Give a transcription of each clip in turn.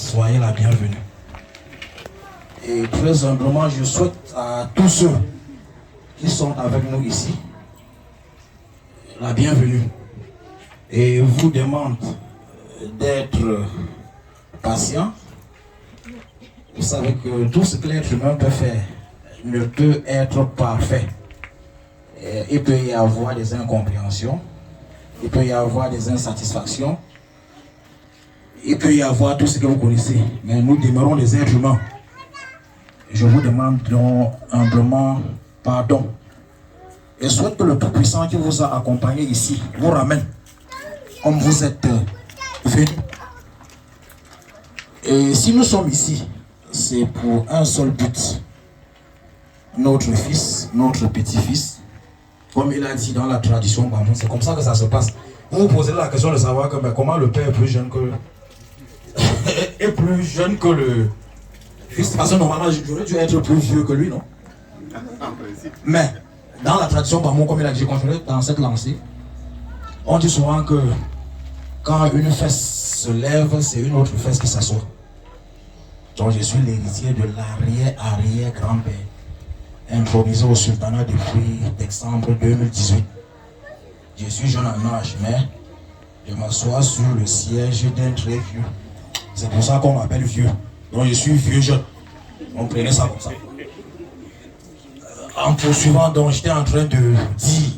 soyez la bienvenue. Et très humblement, je souhaite à tous ceux qui sont avec nous ici la bienvenue. Et vous demande d'être patient. Vous savez que tout ce que l'être humain peut faire ne peut être parfait. Et il peut y avoir des incompréhensions, il peut y avoir des insatisfactions, il peut y avoir tout ce que vous connaissez. Mais nous demeurons des êtres humains. Je vous demande donc humblement pardon. Et souhaite que le Tout-Puissant qui vous a accompagné ici vous ramène comme vous êtes venus. Et si nous sommes ici, c'est pour un seul but. Notre fils, notre petit-fils, comme il a dit dans la tradition Bamou, c'est comme ça que ça se passe. Vous vous posez la question de savoir que, comment le père est plus jeune que le fils. Parce que normalement, j'aurais dû être plus vieux que lui, non? Mais dans la tradition Bamou, comme il a dit, continué dans cette lancée, on dit souvent que quand une fesse se lève, c'est une autre fesse qui s'assoit. Donc je suis l'héritier de l'arrière-arrière-grand-père, intronisé au sultanat depuis décembre 2018. Je suis jeune en âge, mais je m'assois sur le siège d'un très vieux. C'est pour ça qu'on m'appelle vieux. Donc je suis vieux jeune. On prenait ça comme ça. En poursuivant, donc j'étais en train de dire,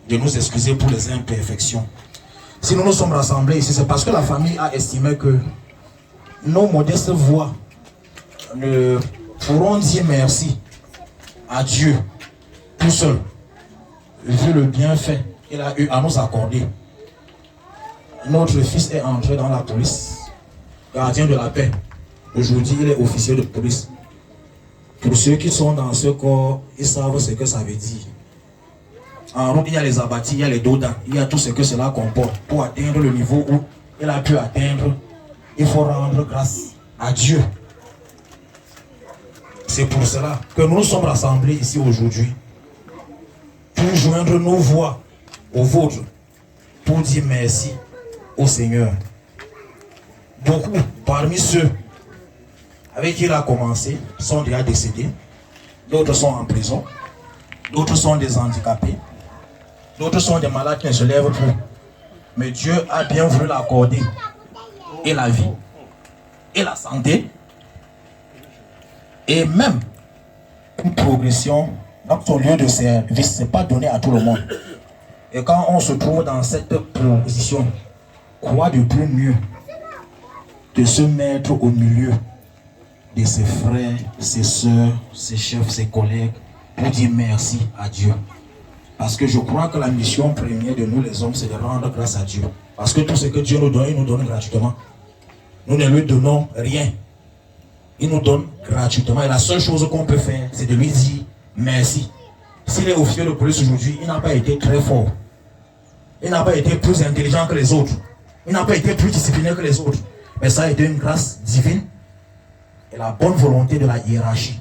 de nous excuser pour les imperfections. Si nous nous sommes rassemblés ici, c'est parce que la famille a estimé que nos modestes voix ne pourront dire merci à Dieu tout seul, vu le bienfait qu'il a eu à nous accorder. Notre fils est entré dans la police, gardien de la paix. Aujourd'hui, il est officier de police. Pour ceux qui sont dans ce corps, ils savent ce que ça veut dire. En route, il y a les abattis, il y a les dodas, il y a tout ce que cela comporte. Pour atteindre le niveau où il a pu atteindre, il faut rendre grâce à Dieu. C'est pour cela que nous nous sommes rassemblés ici aujourd'hui, pour joindre nos voix aux vôtres, pour dire merci au Seigneur. Beaucoup parmi ceux avec qui il a commencé sont déjà décédés, d'autres sont en prison, d'autres sont des handicapés, d'autres sont des malades qui ne se lèvent plus. Mais Dieu a bien voulu l'accorder, et la vie, et la santé, et même une progression dans son lieu de service. Ce n'est pas donné à tout le monde. Et quand on se trouve dans cette position, quoi de plus mieux de se mettre au milieu de ses frères, ses soeurs, ses chefs, ses collègues, pour dire merci à Dieu. Parce que je crois que la mission première de nous les hommes, c'est de rendre grâce à Dieu. Parce que tout ce que Dieu nous donne, il nous donne gratuitement. Nous ne lui donnons rien. Il nous donne gratuitement. Et la seule chose qu'on peut faire, c'est de lui dire merci. S'il est officier de police aujourd'hui, il n'a pas été très fort. Il n'a pas été plus intelligent que les autres. Il n'a pas été plus discipliné que les autres. Mais ça a été une grâce divine et la bonne volonté de la hiérarchie.